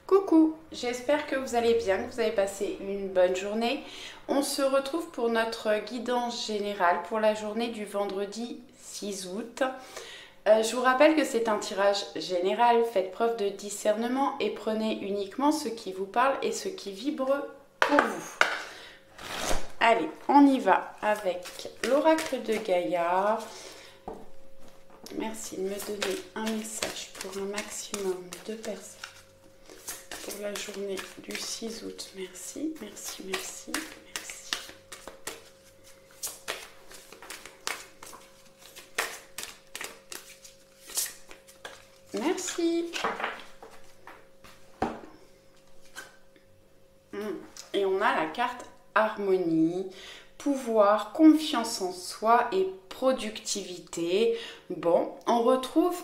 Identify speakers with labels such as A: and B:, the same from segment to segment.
A: Coucou, j'espère que vous allez bien, que vous avez passé une bonne journée. On se retrouve pour notre guidance générale pour la journée du vendredi 6 août. Je vous rappelle que c'est un tirage général, faites preuve de discernement et prenez uniquement ce qui vous parle et ce qui vibre pour vous. Allez, on y va avec l'oracle de Gaïa. Merci de me donner un message pour un maximum de personnes pour la journée du 6 août. Merci, merci, merci, merci. Merci. Et on a la carte harmonie, pouvoir, confiance en soi et productivité. Bon, on retrouve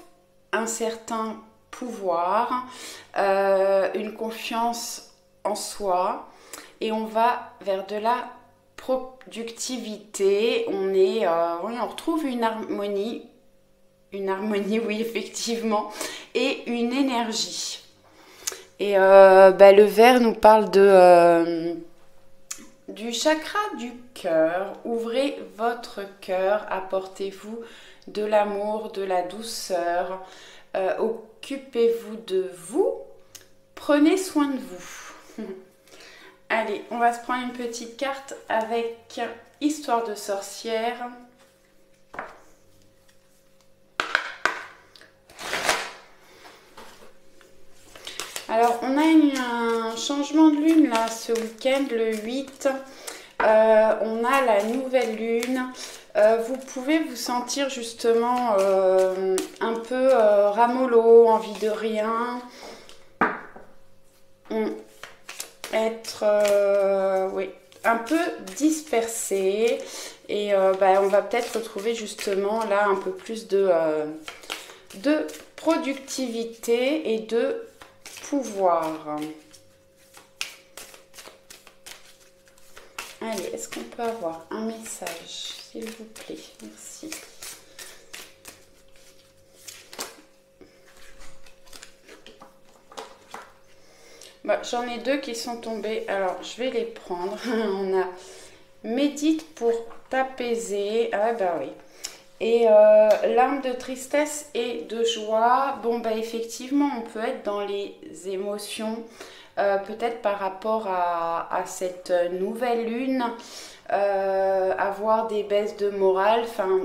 A: un certain pouvoir, une confiance en soi et on va vers de la productivité. Oui, on retrouve une harmonie, oui, effectivement, et une énergie. Et le vert nous parle du chakra du cœur. Ouvrez votre cœur, apportez-vous de l'amour, de la douceur, occupez-vous de vous, prenez soin de vous. Allez, on va se prendre une petite carte avec Histoire de sorcière. Alors, on a un changement de lune là ce week-end, le 8. On a la nouvelle lune. Vous pouvez vous sentir justement un peu ramollo, envie de rien. Être oui, un peu dispersé. Et on va peut-être retrouver justement là un peu plus de productivité et de pouvoir. Allez, est-ce qu'on peut avoir un message, s'il vous plaît? Merci. J'en ai deux qui sont tombés, alors je vais les prendre. On a médite pour t'apaiser. Ah bah oui. Et larmes de tristesse et de joie. Bon, effectivement, on peut être dans les émotions, peut-être par rapport à cette nouvelle lune, avoir des baisses de morale, enfin,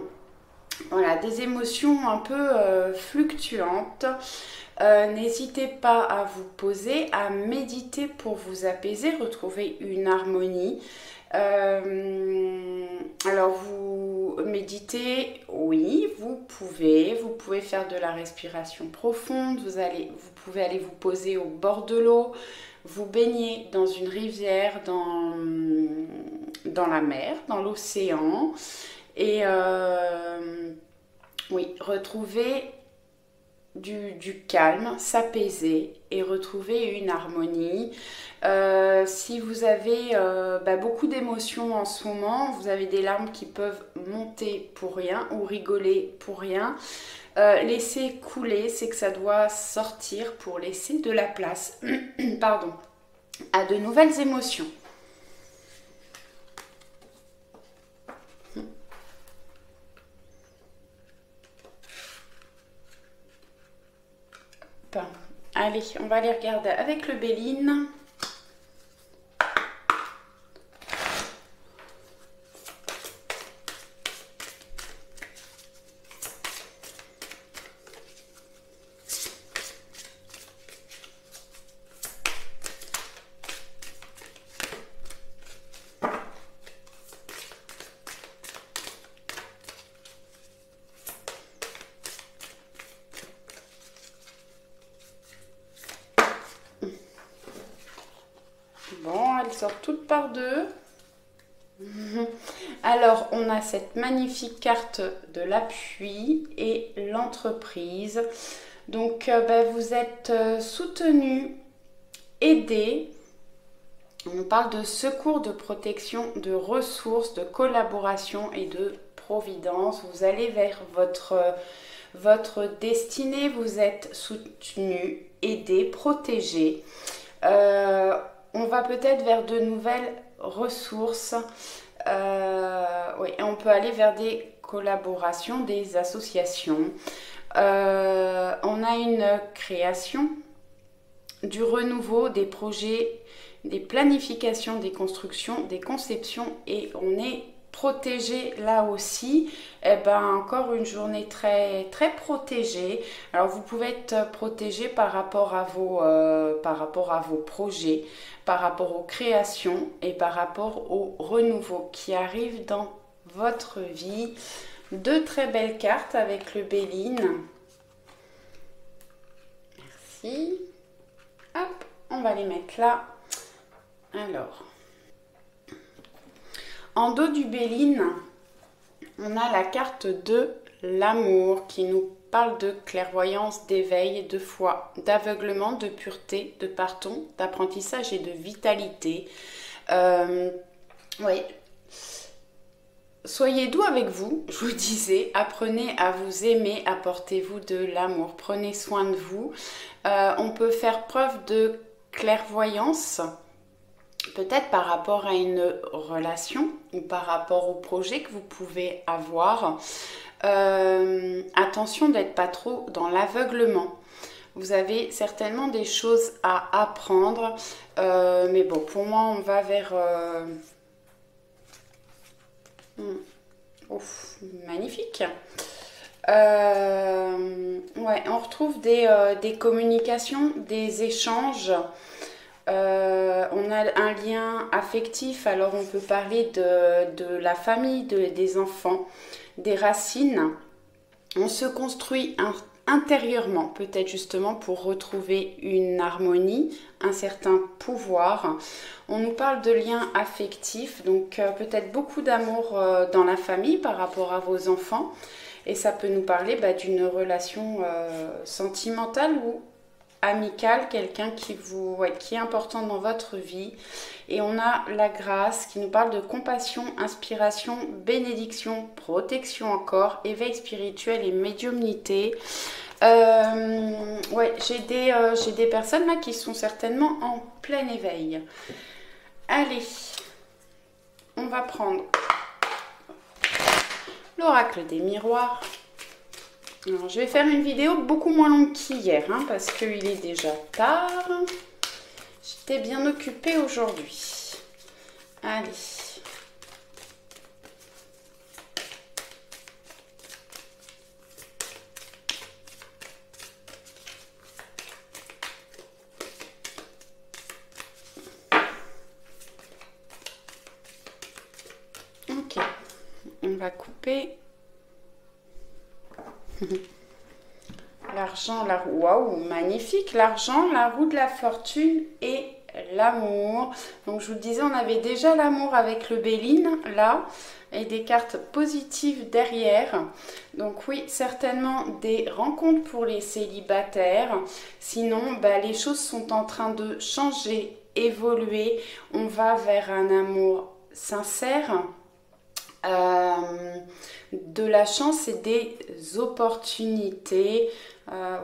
A: voilà, des émotions un peu fluctuantes. N'hésitez pas à vous poser, à méditer pour vous apaiser, retrouver une harmonie. Alors vous méditez, oui, vous pouvez faire de la respiration profonde, vous pouvez aller vous poser au bord de l'eau, vous baigner dans une rivière, dans la mer, dans l'océan, et oui, retrouver du calme, s'apaiser et retrouver une harmonie. Si vous avez beaucoup d'émotions en ce moment, vous avez des larmes qui peuvent monter pour rien ou rigoler pour rien, laissez couler, c'est que ça doit sortir pour laisser de la place pardon, à de nouvelles émotions. Allez, on va les regarder avec le Béline. Elles sortent toutes par deux. Alors, on a cette magnifique carte de l'appui et l'entreprise. Donc, vous êtes soutenu, aidé. On nous parle de secours, de protection, de ressources, de collaboration et de providence. Vous allez vers votre destinée, vous êtes soutenu, aidé, protégé. On va peut-être vers de nouvelles ressources. Oui, on peut aller vers des collaborations, des associations. On a une création, du renouveau, des projets, des planifications, des constructions, des conceptions, et on est protégé là aussi. Eh ben, encore une journée très très protégée. Alors vous pouvez être protégé par rapport à vos projets, par rapport aux créations et par rapport au renouveau qui arrive dans votre vie. Deux très belles cartes avec le Béline. Merci. Hop, on va les mettre là. Alors, en dos du Béline, on a la carte de l'amour qui nous parle de clairvoyance, d'éveil, de foi, d'aveuglement, de pureté, de pardon, d'apprentissage et de vitalité. Oui. Soyez doux avec vous, je vous disais, apprenez à vous aimer, apportez-vous de l'amour, prenez soin de vous. On peut faire preuve de clairvoyance, peut-être par rapport à une relation ou par rapport au projet que vous pouvez avoir. Attention d'être pas trop dans l'aveuglement. Vous avez certainement des choses à apprendre, mais bon, pour moi, on va vers... Ouf, magnifique. Ouais, on retrouve des communications, des échanges. On a un lien affectif, alors on peut parler de la famille, des enfants, des racines. On se construit intérieurement, peut-être justement pour retrouver une harmonie, un certain pouvoir. On nous parle de liens affectifs, donc peut-être beaucoup d'amour dans la famille par rapport à vos enfants. Et ça peut nous parler d'une relation sentimentale ou amicale, quelqu'un qui est important dans votre vie. Et on a la grâce qui nous parle de compassion, inspiration, bénédiction, protection encore, éveil spirituel et médiumnité. Ouais, j'ai des personnes là qui sont certainement en plein éveil. Allez, on va prendre l'oracle des miroirs. Alors, je vais faire une vidéo beaucoup moins longue qu'hier, parce qu'il est déjà tard. J'étais bien occupée aujourd'hui. Allez. Ok. On va couper. L'argent, la roue, waouh, magnifique, l'argent, la roue de la fortune et l'amour. Donc je vous disais, on avait déjà l'amour avec le Béline, là, et des cartes positives derrière. Donc oui, certainement des rencontres pour les célibataires. Sinon, les choses sont en train de changer, évoluer. On va vers un amour sincère. De la chance et des opportunités.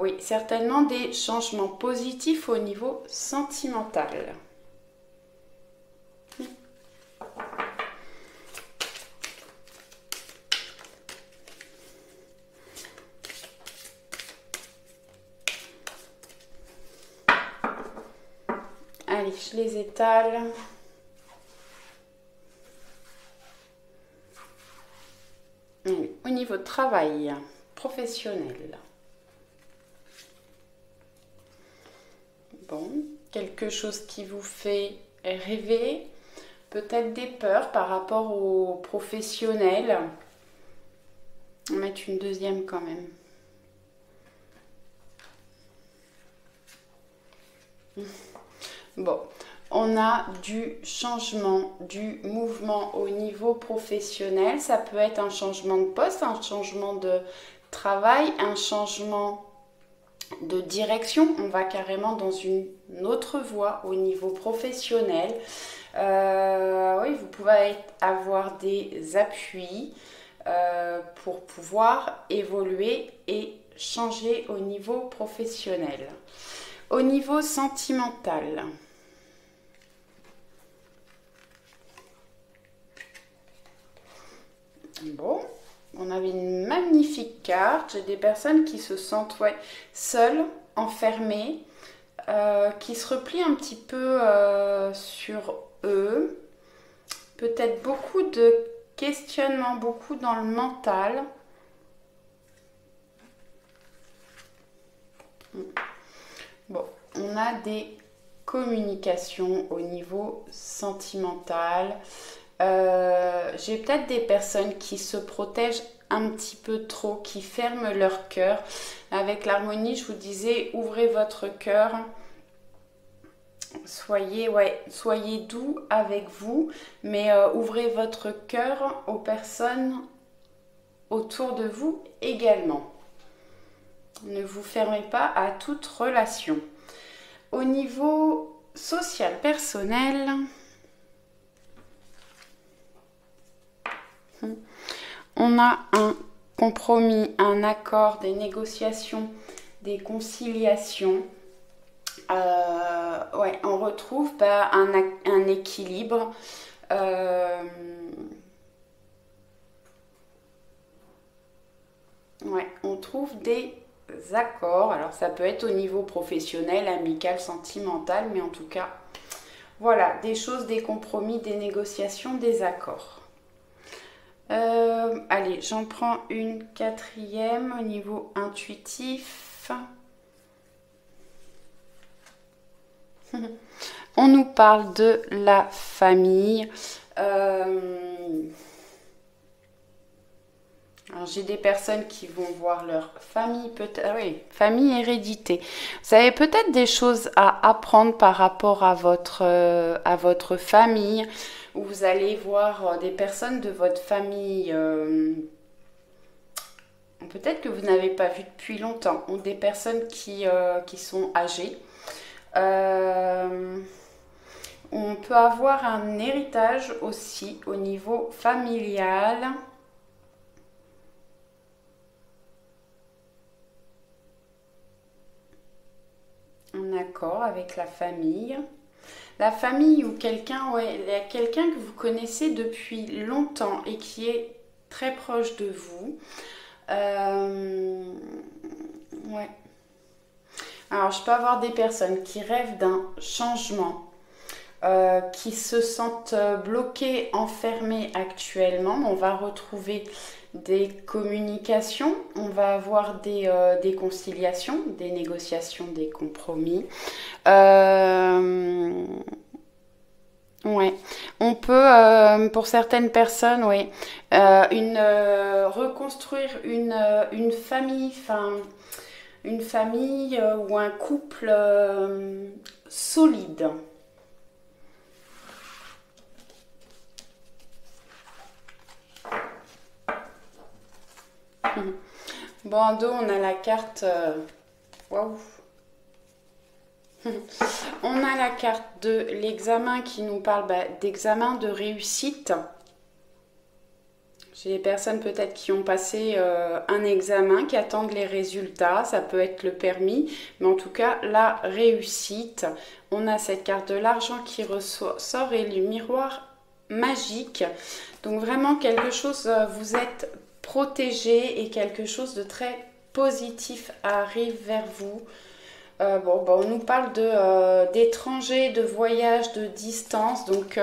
A: Oui, certainement des changements positifs au niveau sentimental. Allez, je les étale. Au niveau de travail professionnel. Bon, quelque chose qui vous fait rêver, peut-être des peurs par rapport aux professionnels. On va mettre une deuxième quand même. Bon, on a du changement, du mouvement au niveau professionnel. Ça peut être un changement de poste, un changement de travail, un changement de direction. On va carrément dans une autre voie au niveau professionnel. Oui, vous pouvez avoir des appuis. pour pouvoir évoluer et changer au niveau professionnel. Au niveau sentimental, bon, on avait une magnifique carte. J'ai des personnes qui se sentent seules, enfermées, qui se replient un petit peu sur eux. Peut-être beaucoup de questionnements, beaucoup dans le mental. Bon, on a des communications au niveau sentimental. J'ai peut-être des personnes qui se protègent un petit peu trop, qui ferment leur cœur. Avec l'harmonie, je vous disais, ouvrez votre cœur. Soyez doux avec vous, mais ouvrez votre cœur aux personnes autour de vous également. Ne vous fermez pas à toute relation. Au niveau social, personnel, on a un compromis, un accord, des négociations, des conciliations. On retrouve un équilibre. On trouve des accords. Alors ça peut être au niveau professionnel, amical, sentimental, mais en tout cas, voilà, des choses, des compromis, des négociations, des accords. Allez, j'en prends une quatrième au niveau intuitif. On nous parle de la famille. Alors, j'ai des personnes qui vont voir leur famille, peut-être, famille hérédité. Vous avez peut-être des choses à apprendre par rapport à votre famille, où vous allez voir des personnes de votre famille, peut-être que vous n'avez pas vu depuis longtemps, ou des personnes qui sont âgées. On peut avoir un héritage aussi au niveau familial. Un accord avec la famille. La famille ou quelqu'un, quelqu'un que vous connaissez depuis longtemps et qui est très proche de vous. Alors, je peux avoir des personnes qui rêvent d'un changement, qui se sentent bloquées, enfermées actuellement. On va retrouver des communications, on va avoir des conciliations, des négociations, des compromis. On peut, pour certaines personnes, reconstruire une famille, une famille ou un couple solide. Bon, en dos, on a la carte... Waouh. On a la carte de l'examen qui nous parle d'examen, de réussite. J'ai des personnes peut-être qui ont passé un examen, qui attendent les résultats. Ça peut être le permis, mais en tout cas, la réussite. On a cette carte de l'argent qui ressort et le miroir magique. Donc vraiment quelque chose, vous êtes protégé et quelque chose de très positif arrive vers vous. On nous parle d'étrangers, de voyages, de distance. Donc,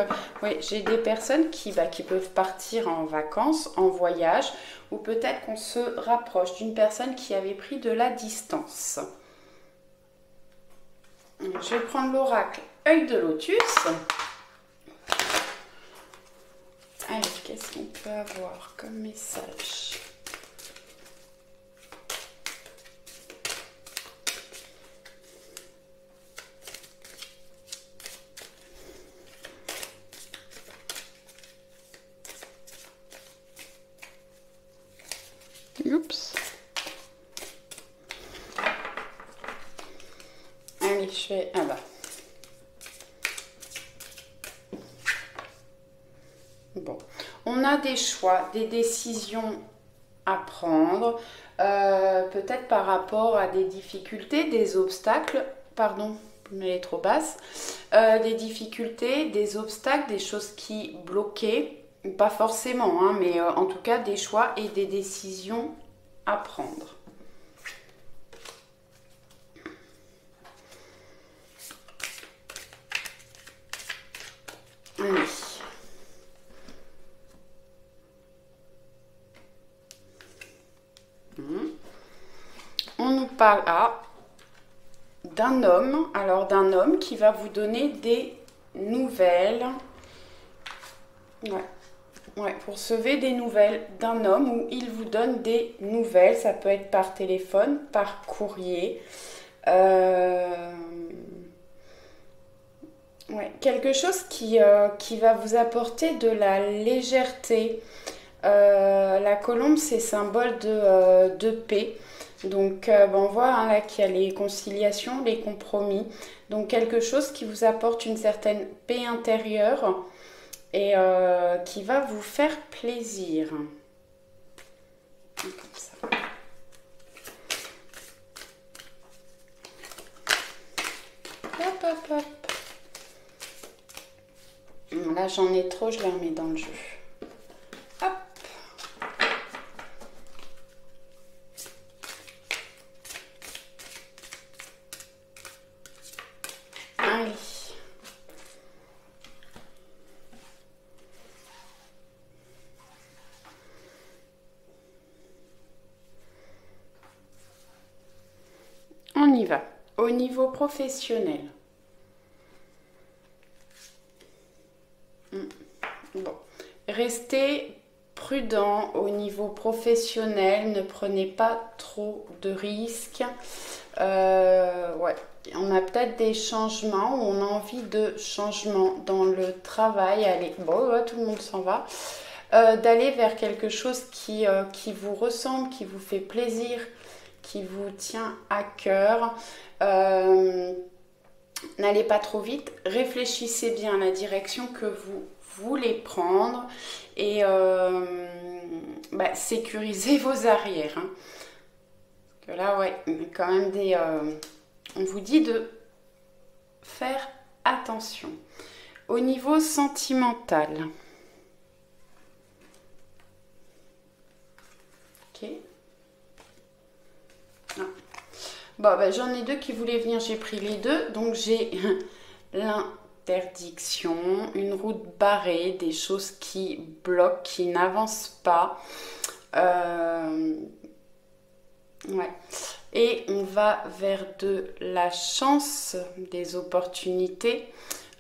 A: j'ai des personnes qui peuvent partir en vacances, en voyage, ou peut-être qu'on se rapproche d'une personne qui avait pris de la distance. Je vais prendre l'oracle œil de lotus. Allez, qu'est-ce qu'on peut avoir comme message ? Oups. Allez, je fais... Ah bah. Bon. On a a des choix, des décisions à prendre, peut-être par rapport à des difficultés, des obstacles, pardon, mais elle est trop basse, des difficultés, des obstacles, des choses qui bloquaient, pas forcément, hein, mais en tout cas des choix et des décisions à prendre. Allez. On nous parle d'un homme, alors d'un homme qui va vous donner des nouvelles. Ouais, vous recevez des nouvelles d'un homme où il vous donne des nouvelles. Ça peut être par téléphone, par courrier. Ouais, quelque chose qui va vous apporter de la légèreté. La colombe, c'est symbole de paix. Donc, on voit hein, là qu'il y a les conciliations, les compromis. Donc, quelque chose qui vous apporte une certaine paix intérieure et qui va vous faire plaisir. Comme ça. Hop, hop, hop. Là, j'en ai trop, je les remets dans le jeu. Hop. Allez. On y va. Au niveau professionnel. Bon, restez prudent au niveau professionnel, ne prenez pas trop de risques. Ouais, on a peut-être des changements, on a envie de changement dans le travail. Allez, bon, ouais, tout le monde s'en va. D'aller vers quelque chose qui vous ressemble, qui vous fait plaisir, qui vous tient à cœur. N'allez pas trop vite, réfléchissez bien à la direction que vous voulez prendre et sécurisez vos arrières. Hein. Parce que là, ouais, quand même on vous dit de faire attention. Au niveau sentimental. Ok. Ah. Bon, j'en ai deux qui voulaient venir, j'ai pris les deux. Donc j'ai l'interdiction, une route barrée, des choses qui bloquent, qui n'avancent pas. Ouais. Et on va vers de la chance, des opportunités.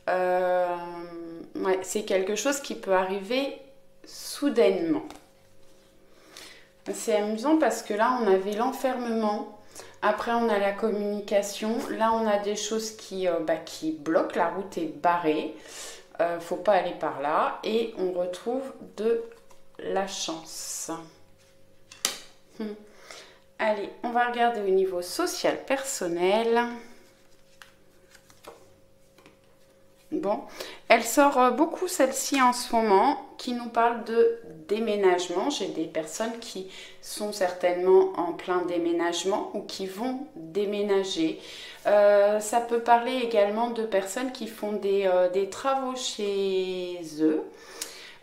A: Ouais, c'est quelque chose qui peut arriver soudainement. C'est amusant parce que là, on avait l'enfermement. Après, on a la communication. Là, on a des choses qui bloquent. La route est barrée. Faut pas aller par là. Et on retrouve de la chance. Allez, on va regarder au niveau social personnel. Bon, elle sort beaucoup celle-ci en ce moment, qui nous parle de déménagement. J'ai des personnes qui sont certainement en plein déménagement ou qui vont déménager. Ça peut parler également de personnes qui font des travaux chez eux.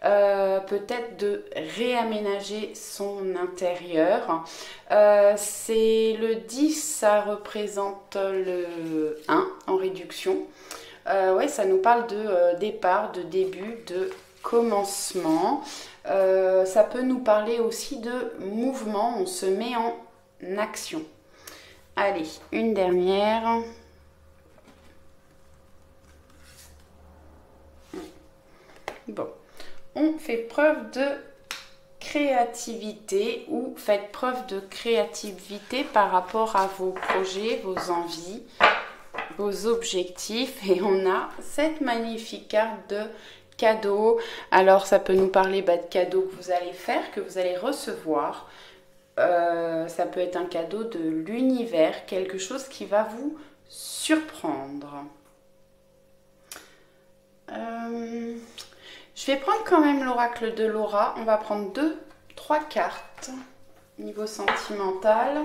A: Peut-être de réaménager son intérieur. C'est le 10, ça représente le 1 en réduction. Ouais, ça nous parle de départ, de début, de commencement. Ça peut nous parler aussi de mouvement, on se met en action. Allez, une dernière. Bon, on fait preuve de créativité ou faites preuve de créativité par rapport à vos projets, vos envies, vos objectifs. Et on a cette magnifique carte de cadeau. Alors ça peut nous parler de cadeaux que vous allez faire, que vous allez recevoir. Ça peut être un cadeau de l'univers, quelque chose qui va vous surprendre. Je vais prendre quand même l'oracle de Laura. On va prendre 3 cartes. Niveau sentimental.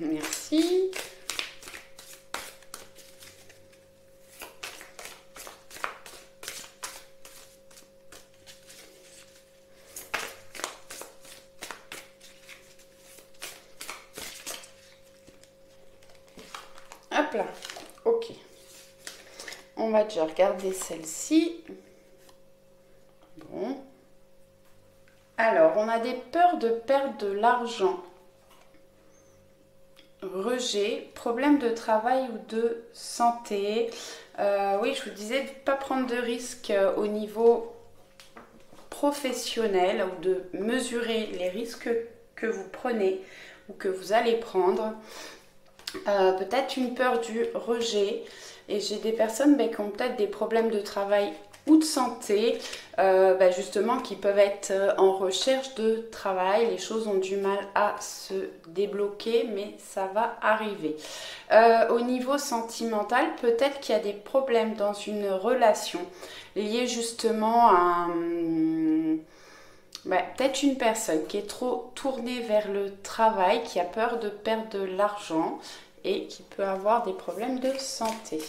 A: Merci. Hop là. Ok. On va déjà regarder celle-ci. Bon. Alors, on a des peurs de perdre de l'argent. Rejet, problème de travail ou de santé. Oui, je vous disais de ne pas prendre de risques au niveau professionnel ou de mesurer les risques que vous prenez ou que vous allez prendre. Peut-être une peur du rejet. Et j'ai des personnes qui ont peut-être des problèmes de travail ou de santé, justement, qui peuvent être en recherche de travail. Les choses ont du mal à se débloquer, mais ça va arriver. Au niveau sentimental, peut-être qu'il y a des problèmes dans une relation liés justement à peut-être une personne qui est trop tournée vers le travail, qui a peur de perdre de l'argent et qui peut avoir des problèmes de santé.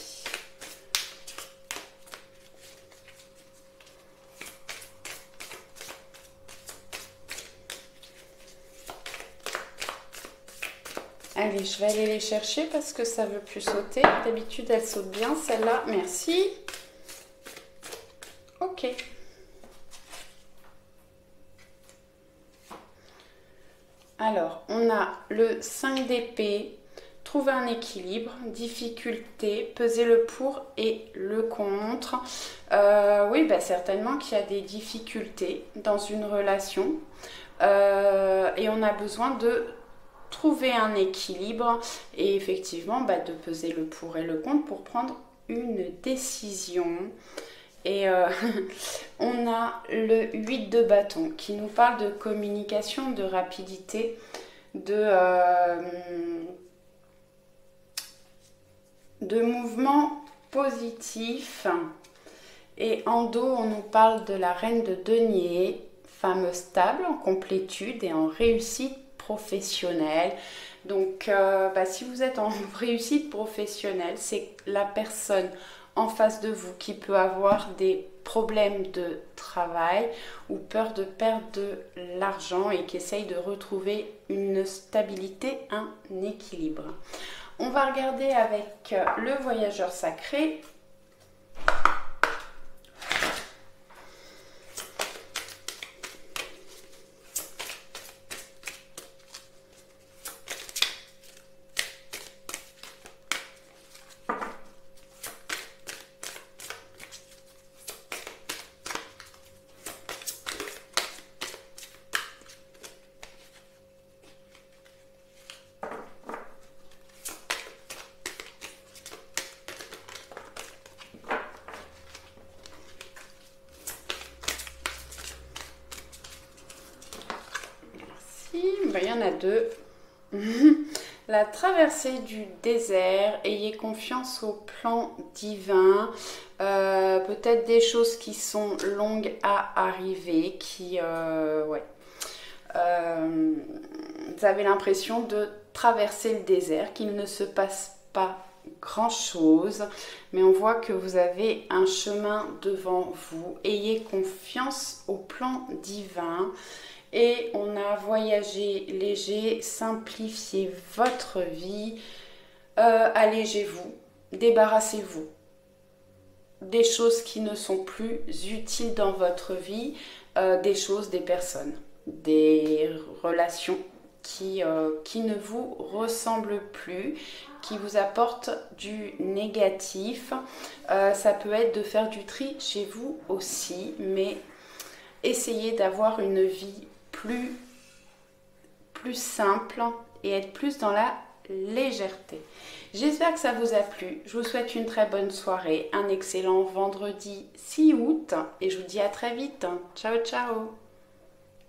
A: Allez, je vais aller les chercher parce que ça ne veut plus sauter. D'habitude, elle saute bien, celle-là. Merci. Ok. Alors, on a le 5 d'épée, trouver un équilibre, difficulté, peser le pour et le contre. Oui, certainement qu'il y a des difficultés dans une relation et on a besoin de trouver un équilibre et effectivement de peser le pour et le contre pour prendre une décision. Et on a le 8 de bâton qui nous parle de communication, de rapidité, de mouvement positif. Et en dos, on nous parle de la reine de denier, femme stable, en complétude et en réussite professionnelle. Donc, si vous êtes en réussite professionnelle, c'est la personne en face de vous qui peut avoir des problèmes de travail ou peur de perdre de l'argent et qui essaye de retrouver une stabilité, un équilibre. On va regarder avec le voyageur sacré. Il y en a 2. La traversée du désert, ayez confiance au plan divin. Peut-être des choses qui sont longues à arriver, qui... vous avez l'impression de traverser le désert, qu'il ne se passe pas grand-chose, mais on voit que vous avez un chemin devant vous. Ayez confiance au plan divin. Et on a voyagé léger, simplifiez votre vie, allégez-vous, débarrassez-vous des choses qui ne sont plus utiles dans votre vie, des choses, des personnes, des relations qui ne vous ressemblent plus, qui vous apportent du négatif. Ça peut être de faire du tri chez vous aussi, mais essayez d'avoir une vie plus simple et être plus dans la légèreté. J'espère que ça vous a plu. Je vous souhaite une très bonne soirée, un excellent vendredi 6 août et je vous dis à très vite. Ciao, ciao!